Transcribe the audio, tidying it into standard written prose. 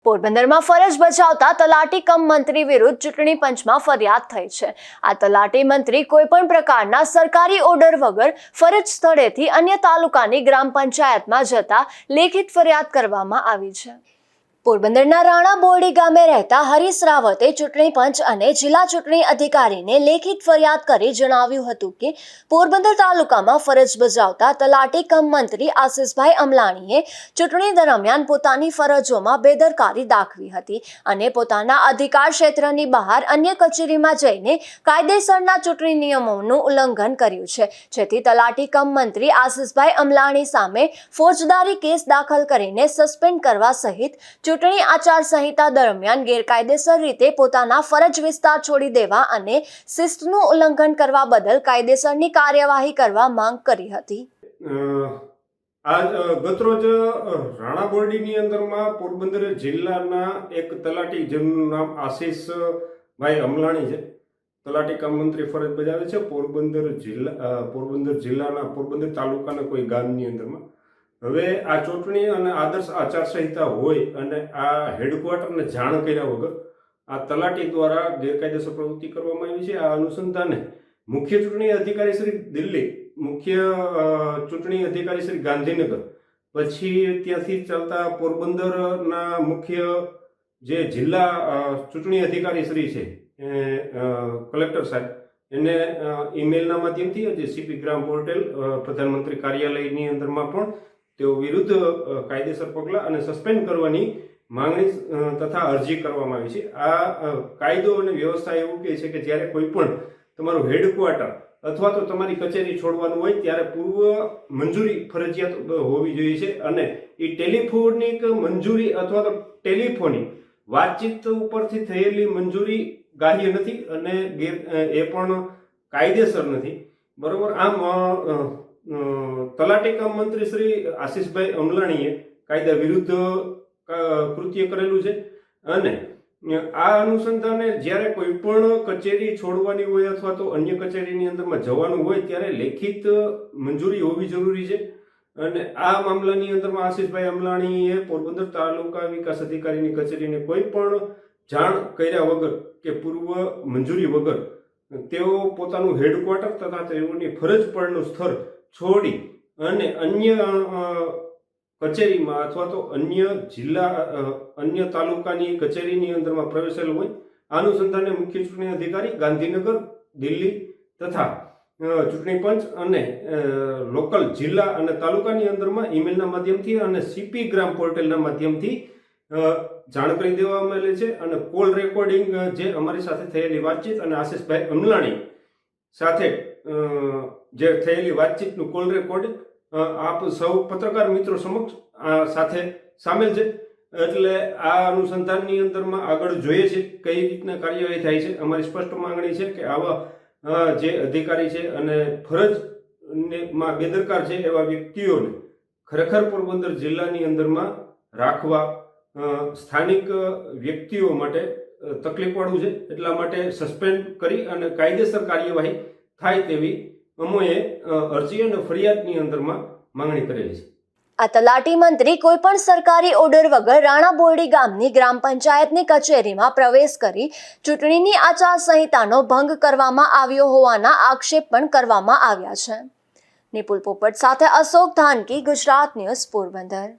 પોરબંદરમાં ફરજ બજાવતા તલાટી કમ મંત્રી વિરુદ્ધ ચૂંટણી પંચમાં ફરિયાદ થઈ છે। આ તલાટી મંત્રી કોઈપણ પ્રકારના સરકારી ઓર્ડર વગર ફરજ સ્થળેથી અન્ય તાલુકાની ગ્રામ પંચાયતમાં જતા લેખિત ફરિયાદ કરવામાં આવી છે। પોરબંદરના રાણા બોરડી ગામે રહેતા હરીશ રાવતે ચૂંટણી પંચ અને જિલ્લા ચૂંટણી અધિકારીને લેખિત ફરિયાદ કરી જણાવ્યું હતું કે પોરબંદર તાલુકામાં ફરજ બજાવતા તલાટી કમ મંત્રી આશિષભાઈ અમલાણીએ ચૂંટણી દરમિયાન પોતાની ફરજોમાં બેદરકારી દાખવી હતી અને પોતાના અધિકાર ક્ષેત્રની બહાર અન્ય કચેરીમાં જઈને કાયદેસરના ચૂંટણી નિયમોનું ઉલ્લંઘન કર્યું છે, જેથી તલાટી કમ મંત્રી આશિષભાઈ અમલાણી સામે ફોજદારી કેસ દાખલ કરીને સસ્પેન્ડ કરવા સહિત ચૂંટણી આચાર સંહિતા દરમિયાન ગેરકાયદેસર રીતે પોતાના ફરજ વિસ્તાર છોડી દેવા અને શિસ્તનું ઉલ્લંઘન કરવા બદલ કાયદેસરની કાર્યવાહી કરવા માંગ કરી હતી। ગતરોજ રાણા બોરડીની અંદરમાં પોરબંદર જિલ્લાના એક તલાટી જેમનું નામ આશિષભાઈ અમલાણી છે, તલાટી કામ મંત્રી ફરજ બજાવે છે પોરબંદર જિલ્લાના પોરબંદર તાલુકાના કોઈ ગામની અંદરમાં। હવે આ ચૂંટણી અને આદર્શ આચારસંહિતા હોય અને આ હેડક્વાર્ટરને જાણ કર્યા વગર આ તલાટી દ્વારા ગેરકાયદેસર પ્રવૃત્તિ કરવામાં આવી છે। આ અનુસંધાને મુખ્ય ચૂંટણી અધિકારી શ્રી દિલ્હી, મુખ્ય ચૂંટણી અધિકારી શ્રી ગાંધીનગર, પછી ત્યાંથી ચાલતા પોરબંદરના મુખ્ય જે જિલ્લા ચૂંટણી અધિકારી શ્રી છે કલેક્ટર સાહેબ, એને ઈમેલના માધ્યમથી જે સીપી ગ્રામ પોર્ટલ પ્રધાનમંત્રી કાર્યાલયની અંદરમાં પણ તેઓ વિરુદ્ધ કાયદેસર પગલાં અને સસ્પેન્ડ કરવાની માંગણી તથા અરજી કરવામાં આવી છે। આ કાયદો અને વ્યવસ્થા એવું કહે છે કે જ્યારે કોઈ પણ તમારું હેડક્વાર્ટર અથવા તો તમારી કચેરી છોડવાનું હોય ત્યારે પૂર્વ મંજૂરી ફરજિયાત હોવી જોઈએ છે અને એ ટેલિફોનિક મંજૂરી અથવા તો ટેલિફોનિક વાતચીત ઉપરથી થયેલી મંજૂરી ગ્રાહ્ય નથી અને એ પણ કાયદેસર નથી, બરોબર। આમ તલાટી કમ મંત્રી શ્રી આશિષભાઈ અમલાણીએ કાયદા વિરુદ્ધ કૃત્ય કરેલું છે અને આ અનુસંધાને જ્યારે કોઈ પણ કચેરી છોડવાની હોય અથવા તો અન્ય કચેરીની અંદરમાં જવાનું હોય ત્યારે લેખિત મંજૂરી હોવી જરૂરી છે અને આ મામલાની અંદરમાં આશિષભાઈ અમલાણીએ પોરબંદર તાલુકા વિકાસ અધિકારીની કચેરીને કોઈ પણ જાણ કર્યા વગર કે પૂર્વ મંજૂરી વગર તેઓ પોતાનું હેડક્વાર્ટર તથા તેઓની ફરજ પરનું સ્થળ છોડી અને અન્ય કચેરીમાં અથવા તો અન્ય જિલ્લા અન્ય તાલુકાની કચેરીની અંદરમાં પ્રવેશેલ હોય। આ અનુસંધાને મુખ્ય ચૂંટણી અધિકારી ગાંધીનગર, દિલ્હી તથા ચૂંટણી પંચ અને લોકલ જિલ્લા અને તાલુકાની અંદરમાં ઈમેલના માધ્યમથી અને સીપી ગ્રામ પોર્ટલના માધ્યમથી જાણ કરી દેવામાં આવેલી છે અને કોલ રેકોર્ડિંગ જે અમારી સાથે થયેલી વાતચીત અને આશિષભાઈ અમલાણી સાથે જે થયેલી વાતચીતનું કોલ રેકોર્ડિંગ આપ સૌ પત્રકાર મિત્રો સમક્ષ સાથે સામેલ છે, એટલે આ અનુસંધાનની અંદરમાં આગળ જોઈએ છે કઈ રીતના કાર્યવાહી થાય છે। અમારી સ્પષ્ટ માંગણી છે કે આવા જે અધિકારી છે અને ફરજમાં બેદરકાર છે એવા વ્યક્તિઓને ખરેખર પોરબંદર જિલ્લાની અંદરમાં રાખવા સ્થાનિક વ્યક્તિઓ માટે તકલીફવાળું છે, એટલા માટે સસ્પેન્ડ કરી અને કાયદેસર કાર્યવાહી થાય તેવી અમોએ અરજી અને ફરિયાદની અંદરમાં માંગણી કરેલી છે। આ તલાટી મંત્રી કોઈપણ સરકારી ઓર્ડર વગર રાણા બોરડી ગામની ગ્રામ પંચાયતની કચેરીમાં પ્રવેશ કરી ચૂંટણીની આચાર સંહિતાનો ભંગ કરવામાં આવ્યો હોવાના આક્ષેપ પણ કરવામાં આવ્યા છે। નિપુલ પોપટ સાથે અશોક ધાનકી, ગુજરાત ન્યૂઝ, પોરબંદર।